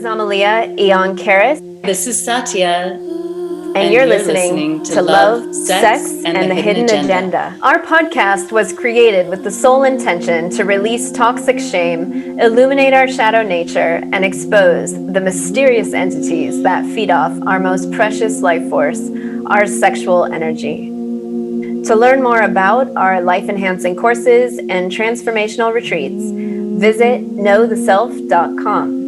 Amelía and This is Satya, and you're listening to Love, Sex, and the Hidden Agenda. Our podcast was created with the sole intention to release toxic shame, illuminate our shadow nature, and expose the mysterious entities that feed off our most precious life force, our sexual energy. To learn more about our life-enhancing courses and transformational retreats, visit knowtheself.com.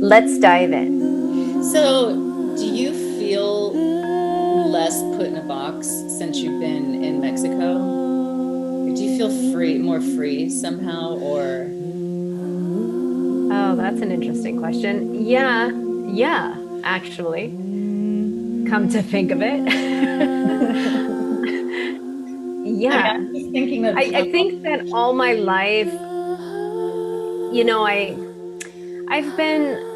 Let's dive in. So, do you feel less put in a box since you've been in Mexico? Do you feel more free somehow, or? Oh, that's an interesting question. Yeah, actually. Come to think of it. Yeah. I'm just thinking of I think that all my life, I've been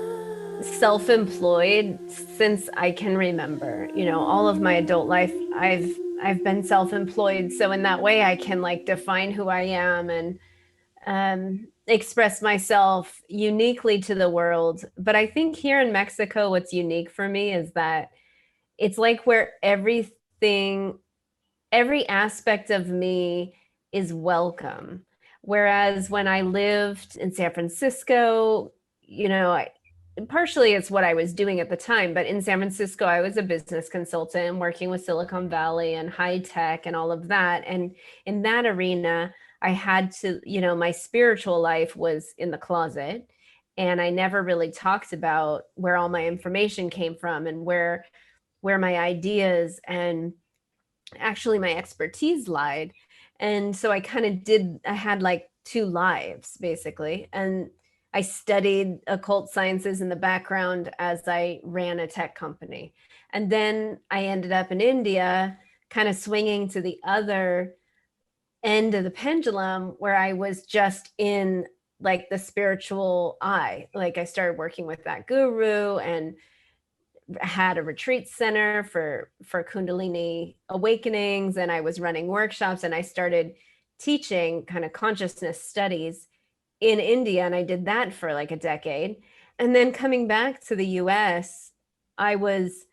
self-employed since I can remember. All of my adult life, I've been self-employed. So in that way, I can define who I am and express myself uniquely to the world. But I think here in Mexico, what's unique for me is that it's where every aspect of me is welcome. Whereas when I lived in San Francisco, partially it's what I was doing at the time, but in San Francisco, I was a business consultant working with Silicon Valley and high tech and all of that. And in that arena, I had to, my spiritual life was in the closet. And I never really talked about where all my information came from and where my ideas and actually my expertise lied. And so I had two lives basically. And I studied occult sciences in the background as I ran a tech company. And then I ended up in India, kind of swinging to the other end of the pendulum where I was just in the spiritual eye. I started working with that guru and had a retreat center for Kundalini awakenings, and I was running workshops, and I started teaching kind of consciousness studies in India, and I did that for a decade. And then coming back to the US, I was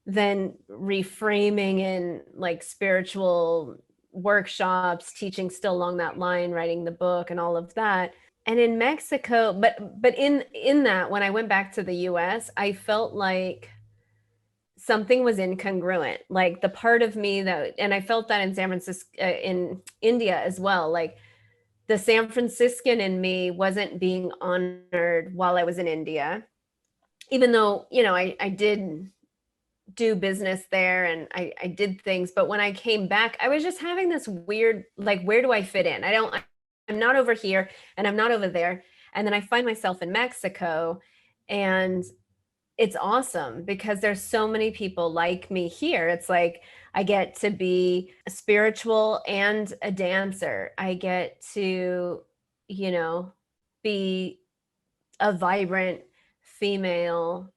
then reframing in spiritual workshops, teaching still along that line, writing the book and all of that. And in Mexico, but in that, when I went back to the US, I felt like something was incongruent, like the part of me that, and I felt that in San Francisco, in India as well, the San Franciscan in me wasn't being honored while I was in India, even though, I did do business there and I did things. But when I came back, I was just having this weird, where do I fit in? I'm not over here and I'm not over there. And then I find myself in Mexico, and it's awesome because there's so many people like me here. It's like I get to be spiritual and a dancer. I get to, be a vibrant female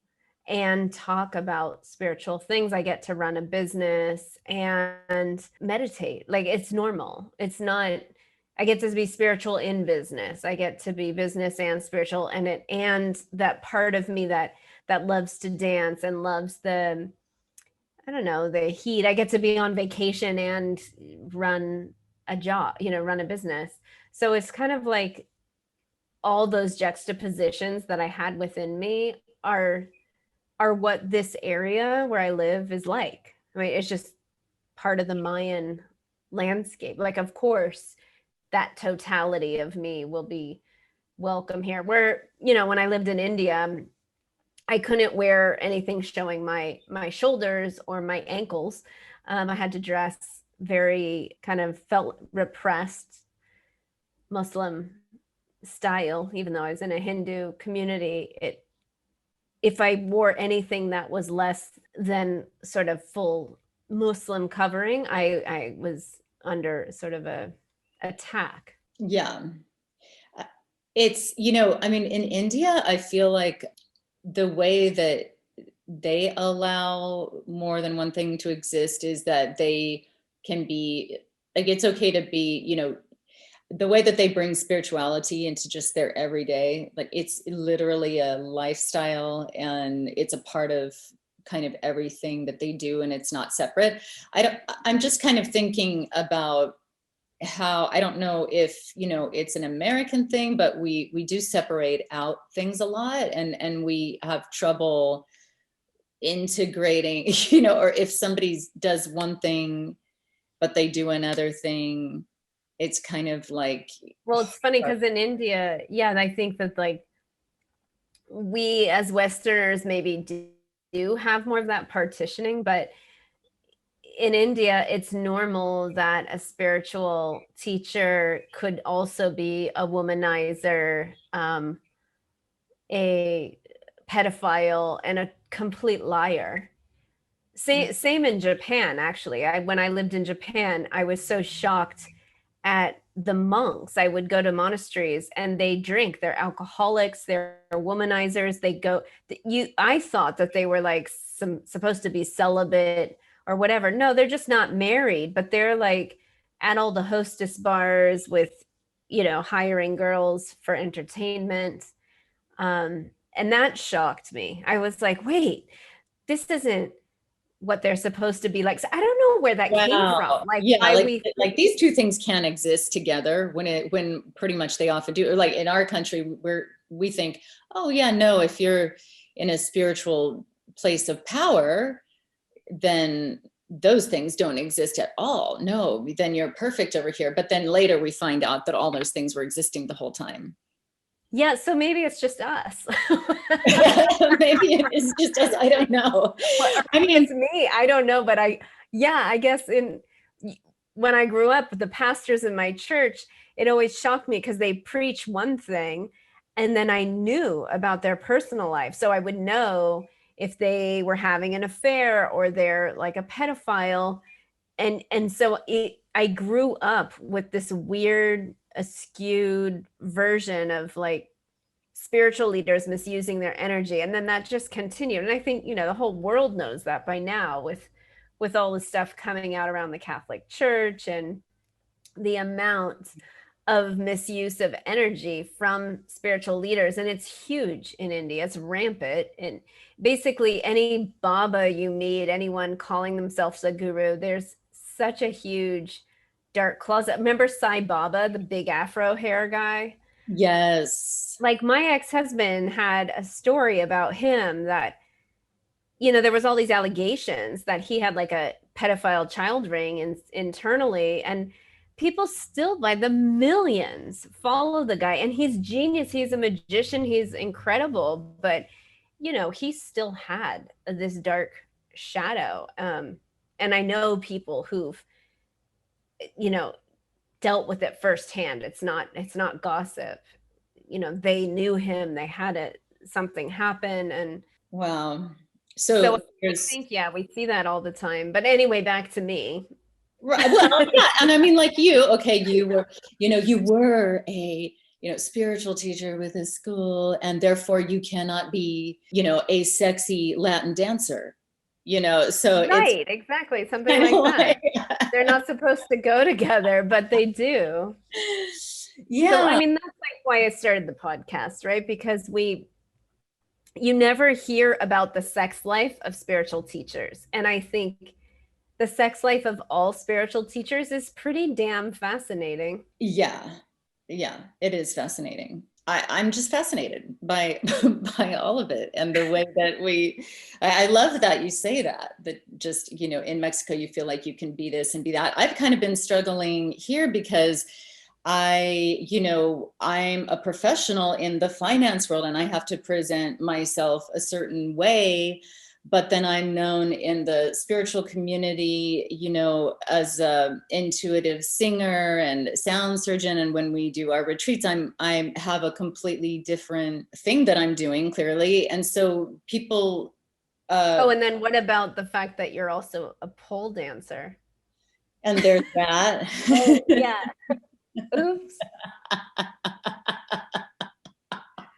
and talk about spiritual things. I get to run a business and meditate. It's normal. It's not, I get to be spiritual in business. I get to be business and spiritual, and that part of me that loves to dance and loves the, I don't know, the heat. I get to be on vacation and run a job, run a business. So it's kind of like all those juxtapositions that I had within me are what this area where I live is like. I mean, it's just part of the Mayan landscape. Of course, that totality of me will be welcome here. Where, when I lived in India, I couldn't wear anything showing my shoulders or my ankles. I had to dress very kind of felt repressed Muslim style, even though I was in a Hindu community. If I wore anything that was less than sort of full Muslim covering, I was under sort of a attack. Yeah. It's, I mean, in India, I feel like the way that they allow more than one thing to exist is that they can be, it's okay to be, the way that they bring spirituality into just their everyday, like it's literally a lifestyle and it's a part of kind of everything that they do, and it's not separate. I'm just kind of thinking about how, I don't know if, you know, it's an American thing, but we do separate out things a lot, and we have trouble integrating, you know, or if somebody does one thing, but they do another thing, it's kind of like, Well, it's funny because in India, yeah, I think that like we as Westerners maybe do have more of that partitioning, but in India, it's normal that a spiritual teacher could also be a womanizer, a pedophile, and a complete liar. Same in Japan, actually. When I lived in Japan, I was so shocked at the monks. I would go to monasteries and they drink. They're alcoholics. They're womanizers. I thought that they were like supposed to be celibate or whatever. No, they're just not married, but they're like at all the hostess bars with, you know, hiring girls for entertainment. And that shocked me. I was like, wait, this isn't what they're supposed to be like. So I don't know where that came from. Like, yeah, why like these two things can't exist together when pretty much they often do. Or like in our country, where we think, oh yeah, no, if you're in a spiritual place of power, then those things don't exist at all. No, then you're perfect over here. But then later we find out that all those things were existing the whole time. Yeah, so maybe it's just us. Maybe it is just us. I don't know. I mean, it's me. I don't know, but I guess when I grew up, the pastors in my church, it always shocked me because they preach one thing, and then I knew about their personal life, so I would know if they were having an affair or they're like a pedophile, and so I grew up with this weird, askewed version of like spiritual leaders misusing their energy, and then that just continued. And I think, you know, the whole world knows that by now with all the stuff coming out around the Catholic Church and the amount of misuse of energy from spiritual leaders. And it's huge in India. It's rampant. And basically any Baba you meet, anyone calling themselves a guru, there's such a huge dark closet. Remember Sai Baba, the big afro hair guy? Yes. Like my ex-husband had a story about him that, you know, there was all these allegations that he had like a pedophile child ring internally, and people still by the millions follow the guy, and he's genius. He's a magician. He's incredible, but you know, he still had this dark shadow. And I know people who've, you know, dealt with it firsthand. It's not gossip. You know, they knew him, they had something happen. And wow. So I think, yeah, we see that all the time. But anyway, back to me. Right. Well, yeah. And I mean, like you, okay, you were a, you know, spiritual teacher with a school, and therefore you cannot be, you know, a sexy Latin dancer, you know, so right, exactly. Something like that. They're not supposed to go together, but they do. Yeah. So, I mean, that's like why I started the podcast, right? Because you never hear about the sex life of spiritual teachers. And I think the sex life of all spiritual teachers is pretty damn fascinating. Yeah. Yeah, it is fascinating. I'm just fascinated by by all of it, and the way that I love that you say that just, you know, in Mexico you feel like you can be this and be that. I've kind of been struggling here because you know, I'm a professional in the finance world and I have to present myself a certain way, but then I'm known in the spiritual community, you know, as a intuitive singer and sound surgeon. And when we do our retreats, I have a completely different thing that I'm doing, clearly. And so people. Oh, and then what about the fact that you're also a pole dancer? And there's that. Oh, yeah. Oops.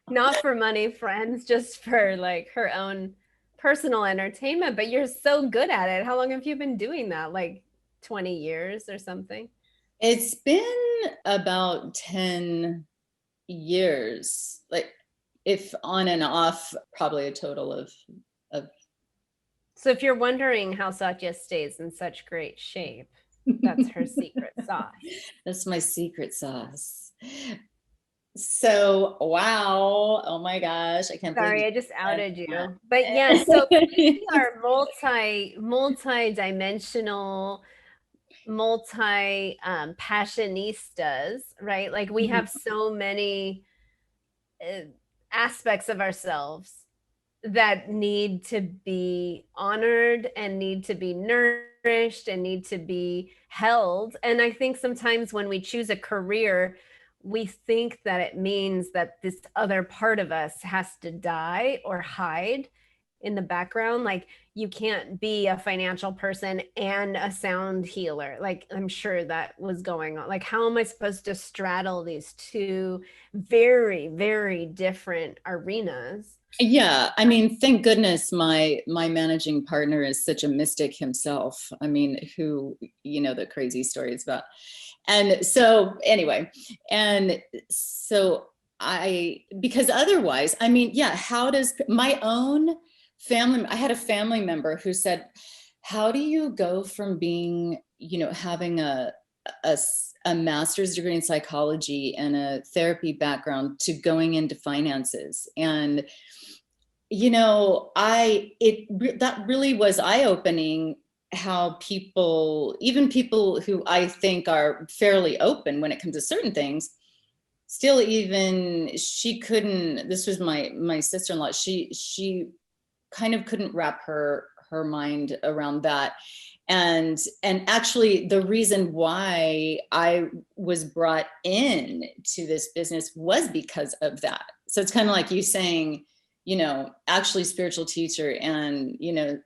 Not for money, friends, just for like her own personal entertainment, but you're so good at it. How long have you been doing that? Like 20 years or something? It's been about 10 years, like if on and off, probably a total of So if you're wondering how Satya stays in such great shape, that's her secret sauce. That's my secret sauce. So, wow. Oh my gosh. I can't believe Sorry, you I just said outed you. that. But yes, so we are multi-dimensional, multi passionistas, right? Like we have so many aspects of ourselves that need to be honored and need to be nourished and need to be held. And I think sometimes when we choose a career, we think that it means that this other part of us has to die or hide in the background. Like you can't be a financial person and a sound healer. Like I'm sure that was going on. Like how am I supposed to straddle these two very, very different arenas? Yeah, I mean, thank goodness my managing partner is such a mystic himself. I mean, who, the crazy stories about. And so anyway, and so because otherwise, I mean, yeah, how does my own family, I had a family member who said, how do you go from being, having a master's degree in psychology and a therapy background to going into finances? And that really was eye-opening, how people, even people who I think are fairly open when it comes to certain things, still, even she couldn't, this was my sister-in-law, she kind of couldn't wrap her mind around that. And actually the reason why I was brought in to this business was because of that. So it's kind of like you saying, actually spiritual teacher and,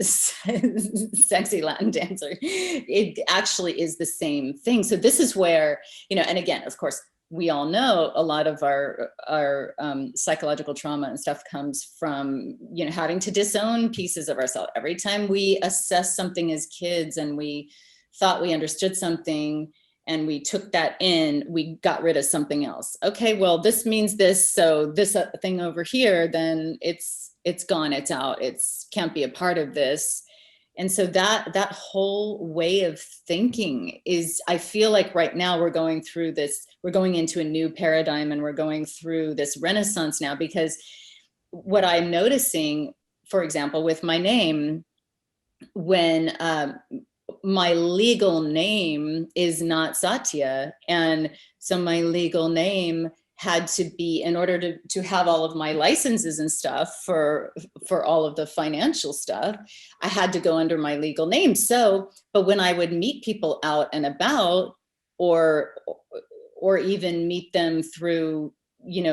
sexy Latin dancer, it actually is the same thing. So this is where, and again, of course, we all know a lot of our psychological trauma and stuff comes from, having to disown pieces of ourselves. Every time we assess something as kids and we thought we understood something and we took that in, we got rid of something else. Okay, well, this means this, so this thing over here, then it's gone, it's out, it's can't be a part of this. And so that whole way of thinking is, I feel like right now we're going into a new paradigm, and we're going through this renaissance now, because what I'm noticing, for example, with my name, when my legal name is not Satya, and so my legal name had to be, in order to have all of my licenses and stuff for all of the financial stuff, I had to go under my legal name. So, but when I would meet people out and about, or even meet them through,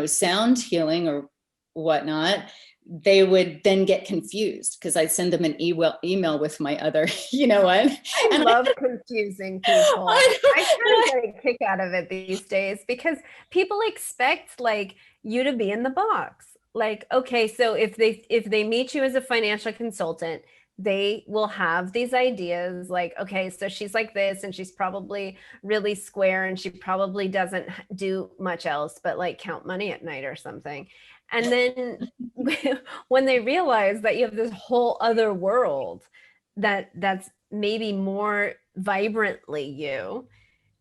sound healing or whatnot, they would then get confused because I'd send them an email with my other, what? I love confusing people. I kind of get a kick out of it these days because people expect like you to be in the box. Like, okay, so if they meet you as a financial consultant, they will have these ideas like, okay, so she's like this and she's probably really square and she probably doesn't do much else but like count money at night or something. And then when they realize that you have this whole other world that's maybe more vibrantly you,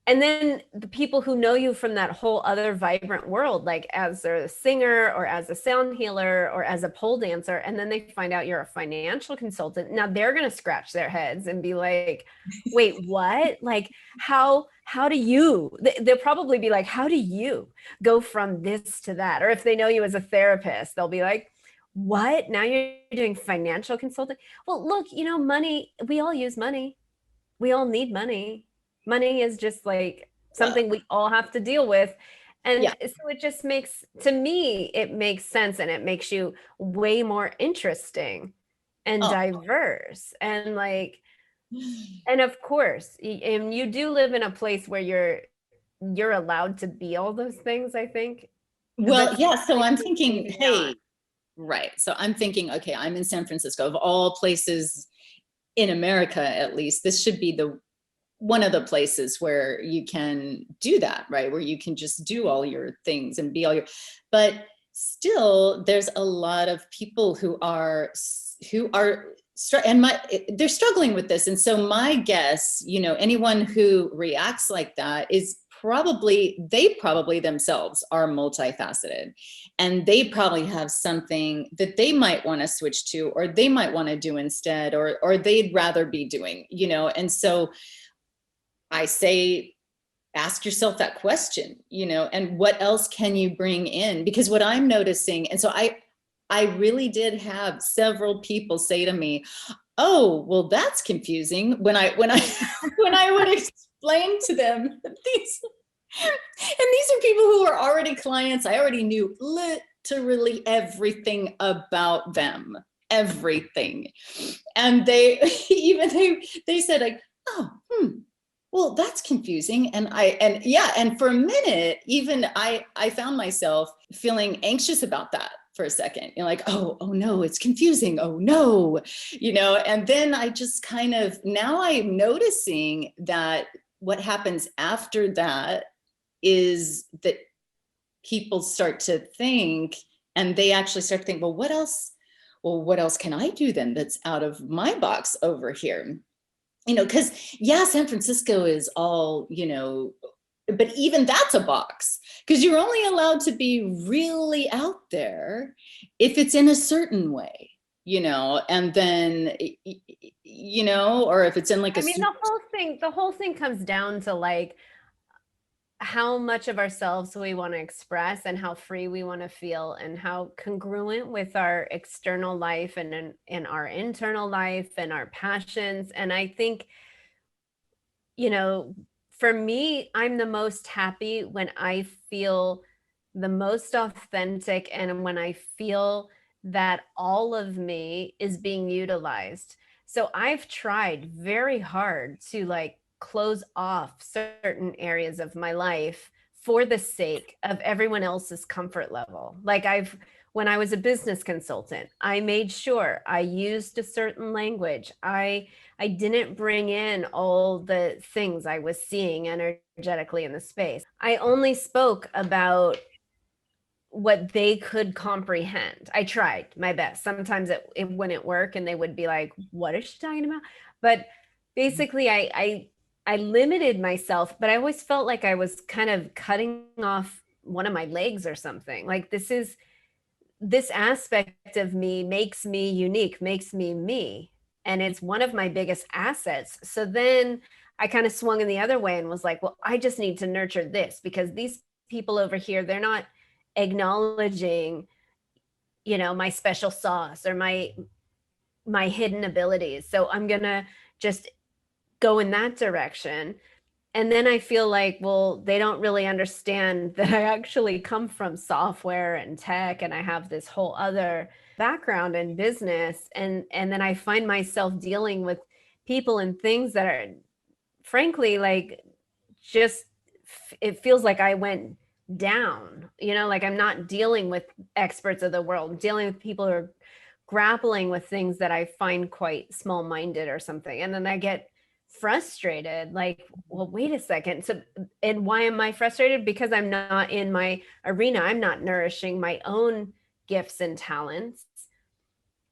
and then the people who know you from that whole other vibrant world, like as a singer or as a sound healer or as a pole dancer, and then they find out you're a financial consultant, now they're going to scratch their heads and be like, wait, what? Like how do you, they'll probably be like, how do you go from this to that? Or if they know you as a therapist, they'll be like, what? Now you're doing financial consulting? Well, look, money, we all use money. We all need money. Money is just like something we all have to deal with. And so it just makes, to me, it makes sense, and it makes you way more interesting and diverse. And like, and of course, and you do live in a place where you're allowed to be all those things, I think. Well, yeah, so I'm thinking, hey, right. So I'm thinking, okay, I'm in San Francisco, of all places in America, at least. This should be one of the places where you can do that, right? Where you can just do all your things and be all your, but still there's a lot of people who are and they're struggling with this. And so my guess, you know, anyone who reacts like that is they probably themselves are multifaceted, and they probably have something that they might want to switch to, or they might want to do instead, or they'd rather be doing, you know. And so I say, ask yourself that question, you know, and what else can you bring in? Because what I'm noticing, and so I really did have several people say to me, oh, well, that's confusing, when I when I would explain to them these, and these are people who are already clients. I already knew literally everything about them, everything. And they said like, oh, well, that's confusing. And for a minute, even I found myself feeling anxious about that for a second. You know, like, oh no, it's confusing. Oh no, you know. And then I just kind of, now I'm noticing that what happens after that is that people start to think, and they actually start to think, well, what else can I do then that's out of my box over here? You know, because yeah, San Francisco is all, you know, but even that's a box, because you're only allowed to be really out there if it's in a certain way, you know. And then, you know, or if it's in like I mean, the whole thing comes down to like how much of ourselves we want to express and how free we want to feel and how congruent with our external life and in our internal life and our passions. And I think, you know, for me, I'm the most happy when I feel the most authentic and when I feel that all of me is being utilized. So I've tried very hard to like close off certain areas of my life for the sake of everyone else's comfort level. Like when I was a business consultant, I made sure I used a certain language. I didn't bring in all the things I was seeing energetically in the space. I only spoke about what they could comprehend. I tried my best. Sometimes it wouldn't work and they would be like, what is she talking about? But basically I limited myself, but I always felt like I was kind of cutting off one of my legs or something. Like this aspect of me makes me unique, makes me me. And it's one of my biggest assets. So then I kind of swung in the other way and was like, well, I just need to nurture this because these people over here, they're not acknowledging, you know, my special sauce or my hidden abilities. So I'm going to just go in that direction. And then I feel like, well, they don't really understand that I actually come from software and tech, and I have this whole other background in business. And then I find myself dealing with people and things that are frankly like just it feels like I went down, you know, like I'm not dealing with experts of the world, I'm dealing with people who are grappling with things that I find quite small-minded or something. And then I get frustrated, like, well, wait a second. So, and why am I frustrated? Because I'm not in my arena. I'm not nourishing my own gifts and talents.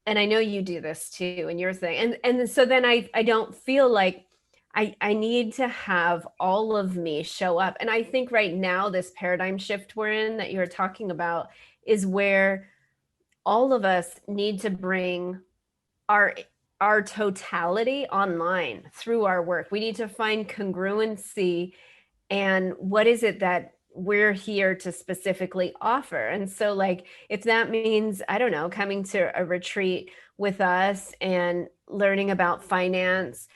And I know you do this too in your thing. And so then I don't feel like I need to have all of me show up. And I think right now, this paradigm shift we're in that you're talking about is where all of us need to bring our totality online through our work. We need to find congruency and what is it that we're here to specifically offer. And so like if that means, I don't know, coming to a retreat with us and learning about finance,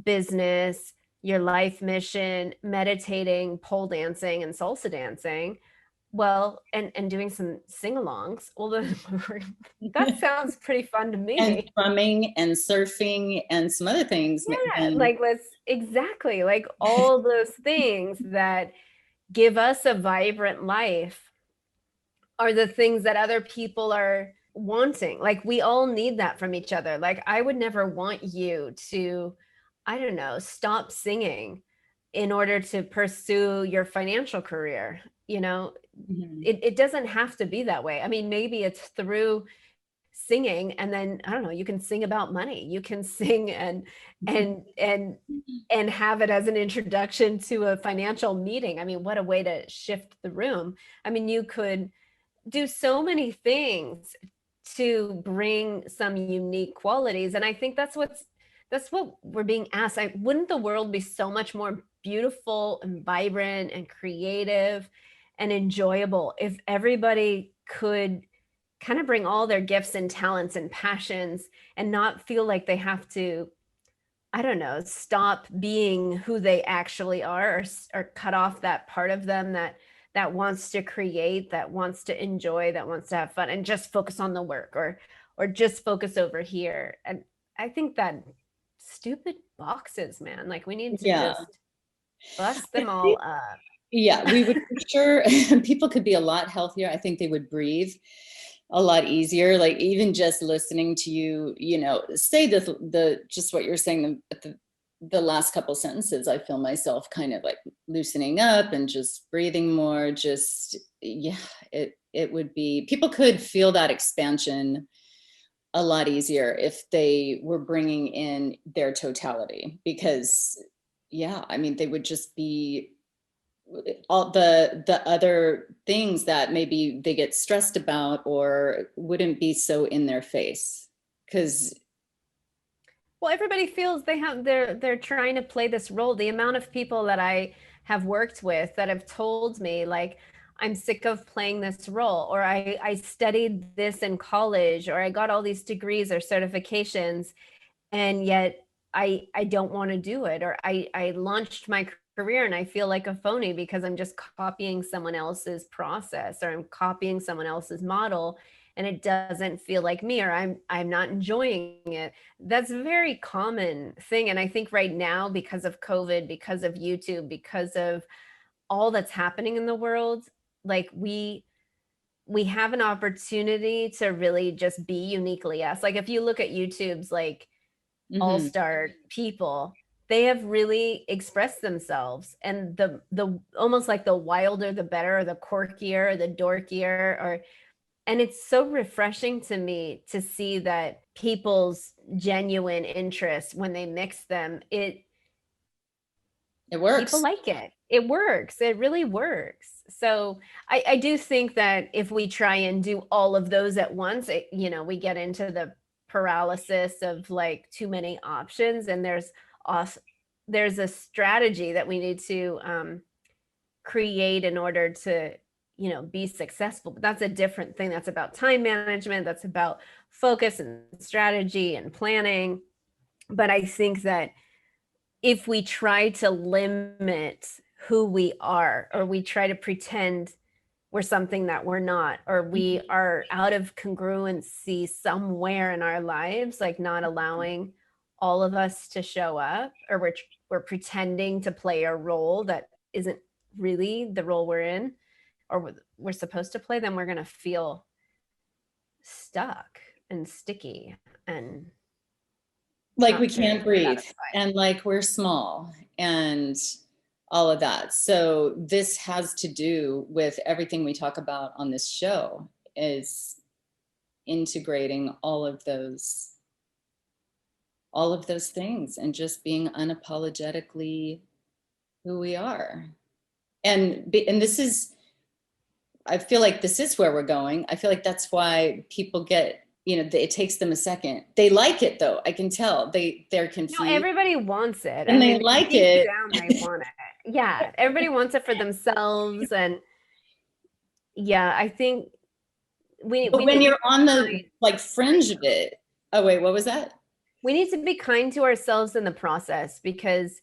business, your life mission, meditating, pole dancing, and salsa dancing, well, and doing some sing-alongs, well, then that sounds pretty fun to and me. drumming and surfing and some other things. Yeah, like exactly, like all those things that give us a vibrant life are the things that other people are wanting. Like we all need that from each other. Like I would never want you to, I don't know, stop singing in order to pursue your financial career. You know, Mhm. it doesn't have to be that way. I mean, maybe it's through singing, and then I don't know, you can sing about money, you can sing and and and have it as an introduction to a financial meeting. I mean, what a way to shift the room. I mean, you could do so many things to bring some unique qualities, and I think that's what we're being asked. Wouldn't the world be so much more beautiful and vibrant and creative and enjoyable if everybody could kind of bring all their gifts and talents and passions and not feel like they have to, I don't know, stop being who they actually are, or cut off that part of them that wants to create, that wants to enjoy, that wants to have fun, and just focus on the work, or just focus over here. And I think that stupid boxes, man, like we need to Yeah. just bust I them all think, up. yeah, we would for sure, people could be a lot healthier. I think they would breathe a lot easier. Like even just listening to you, say the just what you're saying, the last couple sentences, I feel myself kind of like loosening up and just breathing more. Just, yeah, it would be, people could feel that expansion a lot easier if they were bringing in their totality, because yeah, I mean, they would just be all the other things that maybe they get stressed about or wouldn't be so in their face, because Well, everybody feels they're trying to play this role. The amount of people that I have worked with that have told me, like, I'm sick of playing this role, or I studied this in college, or I got all these degrees or certifications, and yet I don't want to do it, or I launched my career and I feel like a phony because I'm just copying someone else's process, or I'm copying someone else's model, and it doesn't feel like me, or I'm not enjoying it. That's a very common thing, and I think right now, because of COVID, because of YouTube, because of all that's happening in the world, like we have an opportunity to really just be uniquely us. Like if you look at YouTube's like mhm. all-star people, they have really expressed themselves, and the almost like the wilder the better, or the quirkier, or the dorkier, or and it's so refreshing to me to see that people's genuine interests, when they mix them, It people works. like it. It works. It really works. So I do think that if we try and do all of those at once, we get into the paralysis of like too many options. And also there's a strategy that we need to create in order to, be successful. But that's a different thing. That's about time management. That's about focus and strategy and planning. But I think that if we try to limit who we are, or we try to pretend we're something that we're not, or we are out of congruency somewhere in our lives, like not allowing all of us to show up, or we're pretending to play a role that isn't really the role we're in, or we're supposed to play, then we're going to feel stuck and sticky and Like we not can't very breathe, satisfied. and like we're small, and all of that. So this has to do with everything we talk about on this show, is integrating all of those things and just being unapologetically who we are. And this is, I feel like this is where we're going. I feel like that's why people get, it takes them a second. They like it though. I can tell they're No, confused everybody wants it. I and they mean, like deep it. down, they want it. Yeah, everybody wants it for themselves, and yeah, I think we But when need to you're be on the kind. like fringe of it, oh wait, what was that? We need to be kind to ourselves in the process, because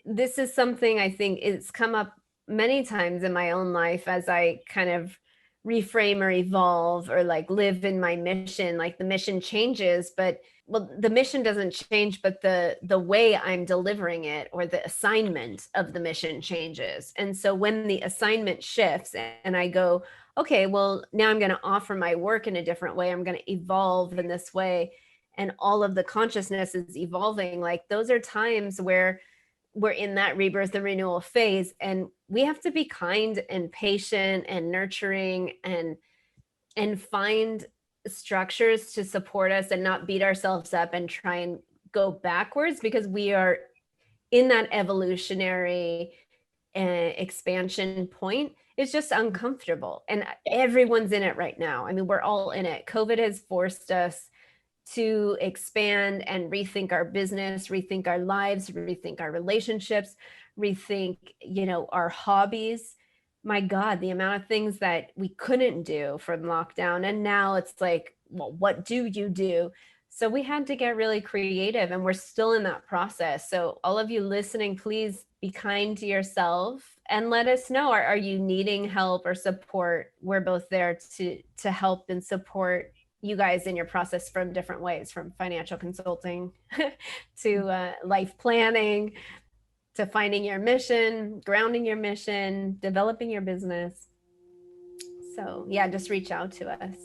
this is something I think it's come up many times in my own life as I kind of reframe or evolve, or like live in my mission. Like the mission changes, but well, the mission doesn't change, but the way I'm delivering it, or the assignment of the mission changes. And so when the assignment shifts and I go, okay, well, now I'm going to offer my work in a different way, I'm going to evolve in this way, and all of the consciousness is evolving, like those are times where we're in that rebirth and renewal phase, and we have to be kind and patient and nurturing and find structures to support us and not beat ourselves up and try and go backwards, because we are in that evolutionary expansion point. It's just uncomfortable, and everyone's in it right now. I mean, we're all in it. COVID has forced us to expand and rethink our business, rethink our lives, rethink our relationships, rethink, our hobbies. My God, the amount of things that we couldn't do from lockdown. And now it's like, well, what do you do? So we had to get really creative, and we're still in that process. So all of you listening, please be kind to yourself and let us know. Are you needing help or support? We're both there to help and support you guys in your process from different ways, from financial consulting to life planning, to finding your mission, grounding your mission, developing your business. So yeah, just reach out to us.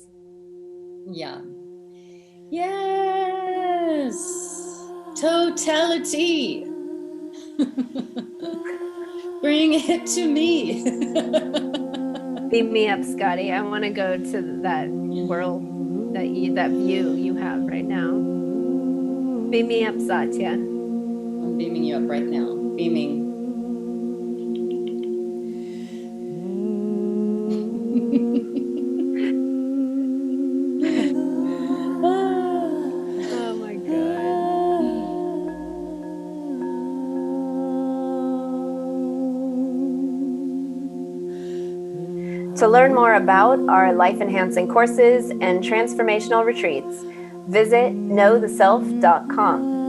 Yeah. Yes. Totality. Bring it to me. Beam me up, Scotty. I want to go to that world, that view you have right now. Beam me up, Satya. I'm beaming you up right now. Beaming. Oh my God. To learn more about our life-enhancing courses and transformational retreats, visit knowtheself.com.